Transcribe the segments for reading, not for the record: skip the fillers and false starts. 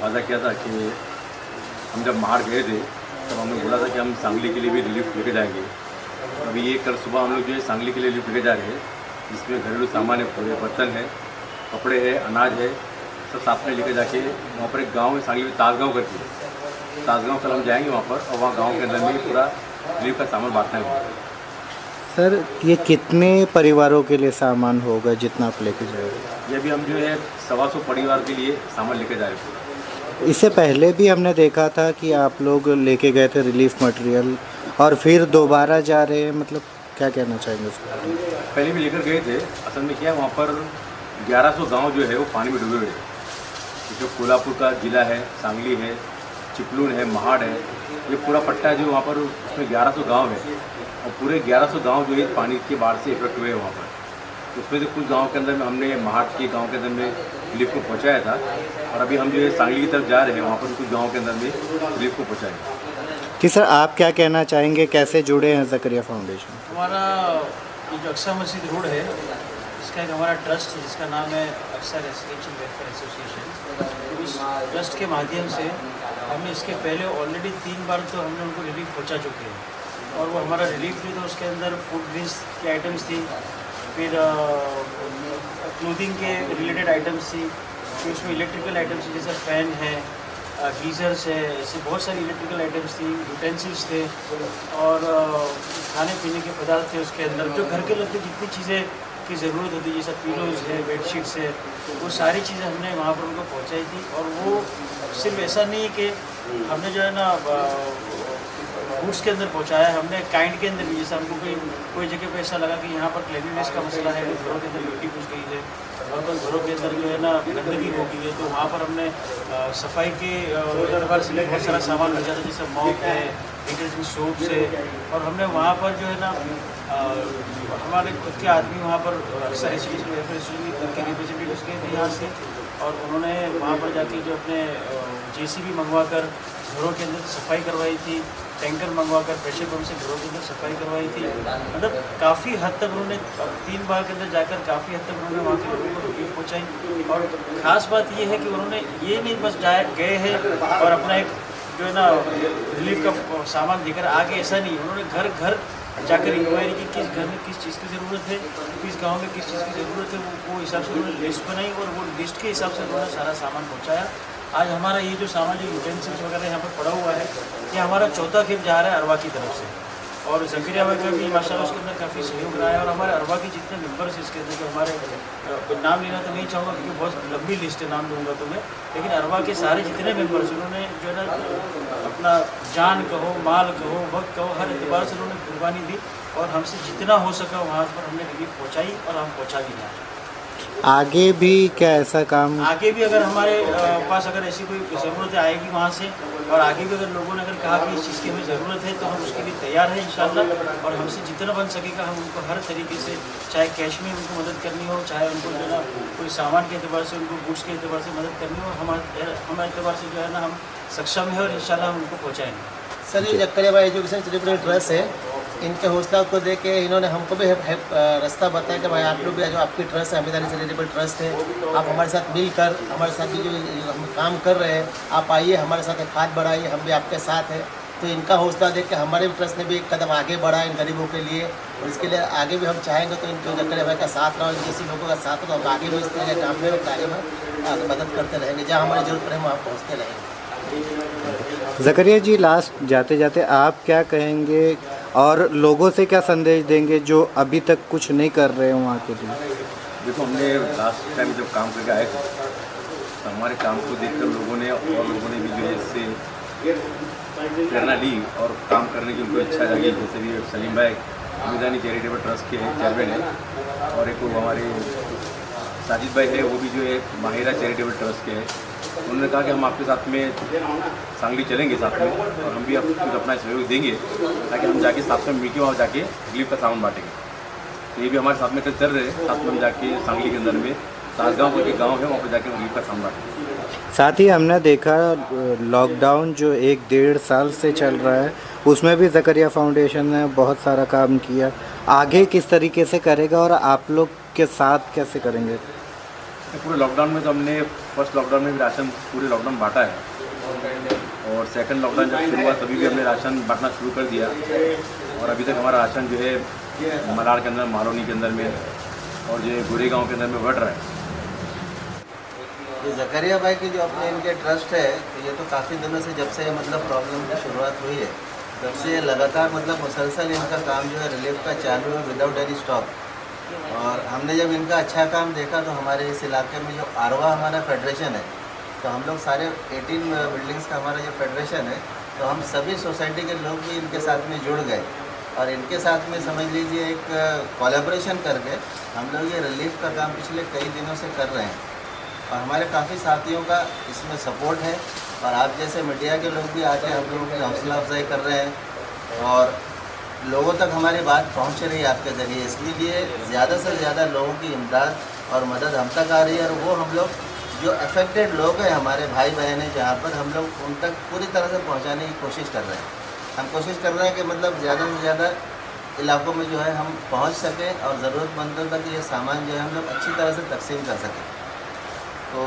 वादा किया था कि हम जब महाड़ गए थे तब हमने बोला था कि हम सांगली के लिए भी रिलीफ लेके जाएंगे। तो अभी ये कल सुबह हम लोग जो है सांगली के लिए रिलीफ लेके जा रहे हैं, जिसमें घरेलू सामान है, पूरे बर्तन है, कपड़े है, अनाज है, सब साथ में लेके जाके वहाँ पर एक गाँव है सांगली में ताजगाँव करके, ताजगाँव कल हम जाएंगे वहाँ पर और वहाँ गाँव के अंदर में पूरा रिलीफ का सामान बांटना है। सर ये कितने परिवारों के लिए सामान होगा जितना आप लेके जाएंगे? ये भी हम जो है 125 परिवार के लिए सामान लेके जा रहे थे। इससे पहले भी हमने देखा था कि आप लोग लेके गए थे रिलीफ मटेरियल और फिर दोबारा जा रहे हैं, मतलब क्या कहना चाहेंगे उसको? पहले भी लेकर गए थे। असल में क्या है, वहाँ पर 1100 गांव जो है वो पानी में डूबे हुए हैं। जो कोल्हापुर का ज़िला है, सांगली है, चिपलून है, महाड़ है, ये पूरा पट्टा है जो वहाँ पर, उसमें 1100 गांव है और पूरे 1100 गांव जो है पानी के बाढ़ से इफेक्ट हुए हैं वहाँ पर। उसमें से कुछ गांव के अंदर में हमने महाड़ के गांव के अंदर में रिलीफ को पहुँचाया था और अभी हम जो है सांगली की तरफ जा रहे हैं, वहाँ पर कुछ गाँव के अंदर में रिलीफ को पहुँचाएंगे। कि सर आप क्या कहना चाहेंगे, कैसे जुड़े हैं ज़करिया फाउंडेशन? हमारा ये जो अक्सा मस्जिद रोड है, इसका एक हमारा ट्रस्ट है जिसका नाम है अक्सा रेसिडेंशियल वेलफेयर एसोसिएशन। उस ट्रस्ट के माध्यम से हमने इसके पहले ऑलरेडी 3 बार तो हमने उनको रिलीफ पहुंचा चुके हैं और वो हमारा रिलीफ भी तो उसके अंदर फूड ग्रीस की आइटम्स थी, फिर क्लोथिंग के रिलेटेड आइटम्स थी, फिर उसमें इलेक्ट्रिकल आइटम्स जैसे फ़ैन है, गीज़र्स है, ऐसे बहुत सारी इलेक्ट्रिकल आइटम्स थी, यूटेंसिल्स थे और खाने पीने के पदार्थ थे उसके अंदर। जो घर के लगते जितनी चीज़ें की ज़रूरत होती है, जैसे पिलोज़ है, बेडशीट्स है, वो सारी चीज़ें हमने वहाँ पर उनको पहुँचाई थी। और वो सिर्फ ऐसा नहीं कि हमने जो है ना गुड्स के अंदर पहुँचाया, हमने काइंड के अंदर भी, जैसे हमको कोई जगह पे ऐसा लगा कि यहाँ पर क्लीनलीनेस का मसला है, घरों के अंदर मिट्टी घुस गई है और घरों के अंदर जो है ना गंदगी हो गई है, तो वहाँ पर हमने सफाई के एतबार से बहुत सारा सामान भेजा था, जैसे मॉप है, डिटर्जेंट सोप्स है। और हमने वहाँ पर जो है ना हमारे खुद के आदमी वहाँ पर अक्सर रेसिडेंशियल वेलफेयर एसोसिएशन के रिप्रेजेंटेटिव्स गए थे यहाँ से और उन्होंने वहाँ पर जाके जो अपने JCB मंगवा कर घरों के अंदर सफाई करवाई थी, टैंकर मंगवाकर प्रेशर पंप से घरों के अंदर सफाई करवाई थी। मतलब काफ़ी हद तक उन्होंने 3 बार के अंदर जाकर काफ़ी हद तक उन्होंने वहाँ के लोगों को रिलीफ पहुँचाई। और ख़ास बात ये है कि उन्होंने ये नहीं बस गए हैं और अपना एक जो है ना रिलीफ का सामान देकर आगे, ऐसा नहीं, उन्होंने घर घर जाकर इंक्वायरी की किस घर में किस चीज़ की ज़रूरत है, किस गांव में किस चीज़ की ज़रूरत है, वो हिसाब से उन्होंने लिस्ट बनाई और वो लिस्ट के हिसाब से उन्होंने सारा सामान पहुंचाया। आज हमारा ये जो सामान, जो यूटेंसिल्स वगैरह यहाँ पर पड़ा हुआ है, ये हमारा चौथा खेप जा रहा है अरवा की तरफ से और ज़करिया भाई का भी माशाल्लाह उसके अंदर काफ़ी सहयोग रहा है। और हमारे अरवा के जितने मेम्बर्स इसके अंदर, जो हमारे नाम लेना तो नहीं चाहूँगा क्योंकि बहुत लंबी लिस्ट है, नाम दूंगा तुम्हें, लेकिन अरवा के सारे जितने मेम्बर्स, उन्होंने जो है ना अपना जान कहो, माल कहो, वक्त कहो, हर एतबार से उन्होंने कुर्बानी दी और हमसे जितना हो सका वहाँ पर हमने रिलीफ पहुँचाई और हम पहुँचा भी रहे हैं। आगे भी क्या ऐसा काम? आगे भी अगर हमारे पास अगर ऐसी कोई ज़रूरत आएगी वहाँ से, और आगे भी अगर लोगों ने अगर कहा कि इस चीज़ की हमें ज़रूरत है, तो हम उसके लिए तैयार हैं इंशाअल्लाह। और हमसे जितना बन सकेगा हम उनको हर तरीके से, चाहे कैश में उनको मदद करनी हो, चाहे उनको जो है ना कोई सामान के अतबार से, उनको गुड्स के अतबार से मदद करनी हो, हमारे अतबार से जो है ना हम सक्षम है और इंशाअल्लाह हम उनको पहुँचाएँगे। सर ये ज़करिया भाई एजुकेशन चैरिटेबल ट्रस्ट है, इनके हौसला को देख के इन्होंने हमको भी रास्ता बताया कि भाई आप लोग भी जो आपकी ट्रस्ट है, हमीदानी चैरिटेबल ट्रस्ट है, आप हमारे साथ मिलकर हमारे साथ भी जो हम काम कर रहे हैं, आप आइए हमारे साथ एक हाथ बढ़ाइए, हम भी आपके साथ हैं। तो इनका हौसला देख के हमारे भी ट्रस्ट ने भी एक कदम आगे बढ़ा इन गरीबों के लिए, और इसके लिए आगे भी हम चाहेंगे तो इनको ज़करिया भाई का साथ रहो, जैसे लोगों का साथ हो, हम आगे भी इस तरह के काम में आगे में मदद करते रहेंगे, जहाँ हमारी जरूरत पड़े वहाँ पहुँचते रहेंगे। ज़करिया जी, लास्ट जाते जाते आप क्या कहेंगे और लोगों से क्या संदेश देंगे जो अभी तक कुछ नहीं कर रहे हैं वहाँ के लिए? देखो, हमने लास्ट टाइम जब काम करके आए थे तो हमारे काम को देखकर लोगों ने भी जो है इससे प्रेरणा ली और काम करने की उनको इच्छा जागी। जैसे भी सलीम भाई हमीदानी चैरिटेबल ट्रस्ट के चेयरमैन है और एक वो हमारे साजिद भाई है, वो भी जो है माहिरा चैरिटेबल ट्रस्ट के हैं। उन्होंने कहा कि हम आपके साथ में सांगली चलेंगे साथ में और हम भी आपको कुछ अपना सहयोग देंगे ताकि हम जाके साथ में मिलकर वहाँ जाके रिलीफ का सामान बांटेंगे। तो ये भी हमारे साथ में कल चल रहे हैं, साथ में हम जाके सांगली के अंदर में ताजगाँव के गाँव है, वहाँ पर जाके रिलीफ का सामान बांटेंगे। साथ ही हमने देखा लॉकडाउन जो 1-1.5 साल से चल रहा है, उसमें भी ज़करिया फाउंडेशन ने बहुत सारा काम किया। आगे किस तरीके से करेगा और आप लोग के साथ कैसे करेंगे? पूरे लॉकडाउन में तो हमने फर्स्ट लॉकडाउन में भी राशन पूरे लॉकडाउन बांटा है, और सेकंड लॉकडाउन जब शुरू हुआ तभी भी हमने राशन बांटना शुरू कर दिया, और अभी तक हमारा राशन जो है मलाड के अंदर, मालोनी के अंदर में और जो गोरेगांव के अंदर में बढ़ रहा है। ये ज़करिया भाई की जो अपने इनके ट्रस्ट है, तो ये तो काफ़ी दिनों से जब से मतलब प्रॉब्लम की शुरुआत हुई है तब से लगातार मतलब मुसलसल इनका काम जो है रिलीफ का चालू है विदाउट एनी स्टॉप। और हमने जब इनका अच्छा काम देखा तो हमारे इस इलाके में जो आरवा हमारा फेडरेशन है, तो हम लोग सारे 18 बिल्डिंग्स का हमारा जो फेडरेशन है, तो हम सभी सोसाइटी के लोग भी इनके साथ में जुड़ गए और इनके साथ में समझ लीजिए एक कोलैबोरेशन करके हम लोग ये रिलीफ का काम पिछले कई दिनों से कर रहे हैं। और हमारे काफ़ी साथियों का इसमें सपोर्ट है, और आप जैसे मीडिया के लोग भी आके हम लोगों की हौसला अफजाई कर रहे हैं और लोगों तक हमारी बात पहुंच रही है आपके ज़रिए। इसलिए ज़्यादा से ज़्यादा लोगों की इमदाद और मदद हम तक आ रही है, और वो हम लोग जो अफेक्टेड लोग हैं, हमारे भाई बहन हैं जहाँ पर, हम लोग उन तक पूरी तरह से पहुँचाने की कोशिश कर रहे हैं। हम कोशिश कर रहे हैं कि मतलब ज़्यादा से ज़्यादा इलाकों में जो है हम पहुँच सकें और ज़रूरतमंदों तक ये सामान जो है हम लोग अच्छी तरह से तकसीम कर सकें। तो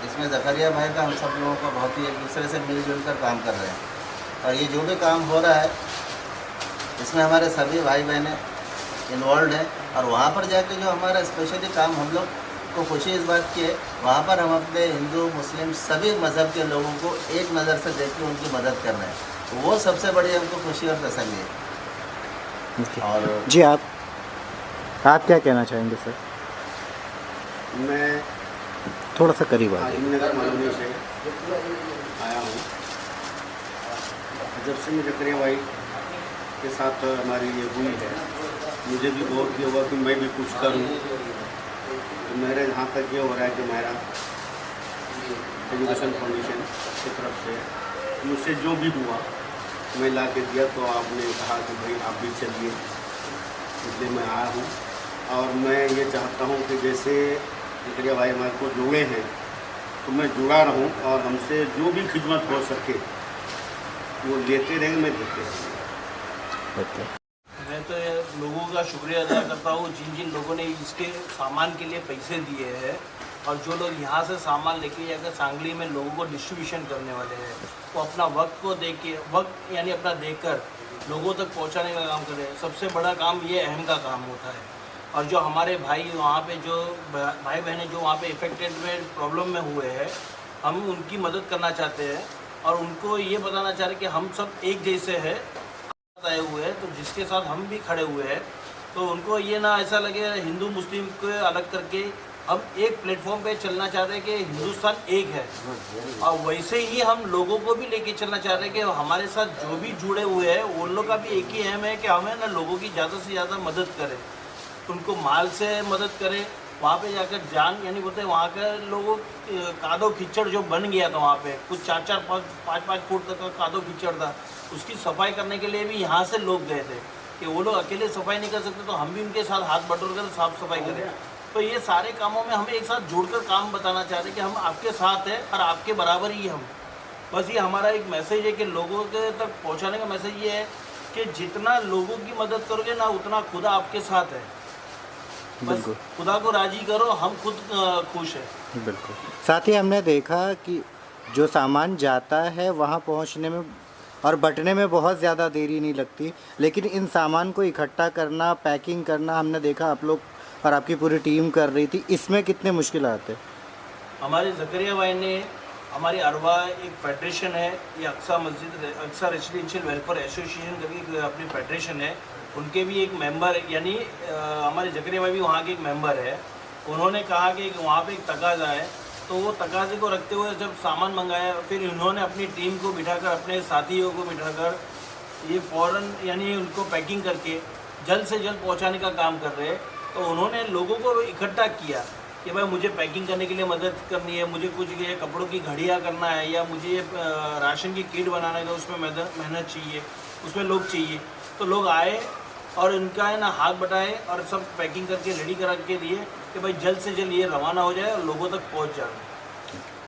इसमें ज़करिया भाई का हम सब लोगों का बहुत ही एक दूसरे से मिलजुल कर काम कर रहे हैं, और ये जो भी काम हो रहा है इसमें हमारे सभी भाई बहनें इन्वॉल्व हैं। और वहाँ पर जाके जो हमारा स्पेशली काम हम लोग को खुशी इस बात की है, वहाँ पर हम अपने हिंदू मुस्लिम सभी मज़हब के लोगों को एक नज़र से देख के उनकी मदद कर रहे हैं, तो वो सबसे बड़ी हमको खुशी और तसल्ली है। और जी आप क्या कहना चाहेंगे सर? मैं थोड़ा सा करीब आ आजम नगर मालूनी से आया हूँ। जब से मैं ज़करिया भाई के साथ हमारी ये हुई है, मुझे भी बहुत ये हुआ कि मैं भी कुछ करूँ। तो मेरे यहाँ तक ये हो रहा है कि मेरा एजुकेशन फाउंडेशन की तरफ से मुझसे जो भी हुआ मैं ला के दिया, तो आपने कहा कि भाई आप भी चलिए, इसलिए मैं आया हूँ। और मैं ये चाहता हूँ कि जैसे ज़करिया भाई हमारे को जुड़े हैं तो मैं जुड़ा रहूं, और हमसे जो भी खिदमत हो सके वो लेते रहेंगे, मैं देते रहेंगे। मैं तो ये लोगों का शुक्रिया अदा करता हूँ जिन जिन लोगों ने इसके सामान के लिए पैसे दिए हैं, और जो लोग यहाँ से सामान लेके जाकर सांगली में लोगों को डिस्ट्रीब्यूशन करने वाले हैं, वो अपना वक्त को देख के, वक्त यानी अपना देकर लोगों तक पहुँचाने का काम कर रहे हैं। सबसे बड़ा काम ये अहम का काम होता है। और जो हमारे भाई वहाँ पे, जो भाई बहनें जो वहाँ पे इफेक्टेड में प्रॉब्लम में हुए हैं, हम उनकी मदद करना चाहते हैं और उनको ये बताना चाह रहे हैं कि हम सब एक जैसे हैं, आए हुए हैं, तो जिसके साथ हम भी खड़े हुए हैं, तो उनको ये ना ऐसा लगे हिंदू मुस्लिम को अलग करके, हम एक प्लेटफॉर्म पे चलना चाहते हैं कि हिंदुस्तान एक है। और वैसे ही हम लोगों को भी लेके चलना चाह रहे हैं कि हमारे साथ जो भी जुड़े हुए हैं उन लोग का भी एक ही अहम है कि हमें ना लोगों की ज़्यादा से ज़्यादा मदद करें, उनको माल से मदद करें। वहाँ पे जाकर जान यानी बोलते हैं वहाँ के लोगों कादो कीचड़ जो बन गया था, वहाँ पे कुछ 4-5 फुट तक का कादो कीचड़ था, उसकी सफाई करने के लिए भी यहाँ से लोग गए थे कि वो लोग अकेले सफाई नहीं कर सकते, तो हम भी उनके साथ हाथ बटोर कर साफ सफाई करें। तो ये सारे कामों में हम एक साथ जुड़कर काम बताना चाह रहे हैं कि हम आपके साथ हैं और आपके बराबर ही हम। बस ये हमारा एक मैसेज है कि लोगों के तक पहुँचाने का मैसेज ये है कि जितना लोगों की मदद करोगे ना, उतना खुदा आपके साथ है। बस खुदा को राजी करो, हम खुद खुश हैं। बिल्कुल। साथ ही हमने देखा कि जो सामान जाता है वहाँ पहुँचने में और बंटने में बहुत ज़्यादा देरी नहीं लगती, लेकिन इन सामान को इकट्ठा करना, पैकिंग करना, हमने देखा आप लोग और आपकी पूरी टीम कर रही थी, इसमें कितने मुश्किल आते? हमारे ज़करिया भाई ने, हमारी अरवा एक फेडरेशन है, ये अक्सा रेसिडेंशियल वेलफेयर एसोसिएशन करके अपनी फेडरेशन है, उनके भी एक मेंबर यानी हमारे ज़करिया भाई भी वहाँ के एक मेंबर है। उन्होंने कहा कि वहाँ पे एक तकाज़ा है, तो वो तकाज़े को रखते हुए जब सामान मंगाया, फिर उन्होंने अपनी टीम को बिठाकर, अपने साथियों को बिठाकर ये फ़ौरन यानी उनको पैकिंग करके जल्द से जल्द पहुँचाने का काम कर रहे हैं। तो उन्होंने लोगों को इकट्ठा किया कि भाई मुझे पैकिंग करने के लिए मदद करनी है, मुझे कुछ ये कपड़ों की घड़ियाँ करना है, या मुझे ये राशन की किट बनाना है, उसमें मेहनत चाहिए, उसमें लोग चाहिए। तो लोग आए और इनका है ना हाथ बटाए और सब पैकिंग करके रेडी करा के दिए कि भाई जल्द से जल्द ये रवाना हो जाए और लोगों तक पहुंच जाए।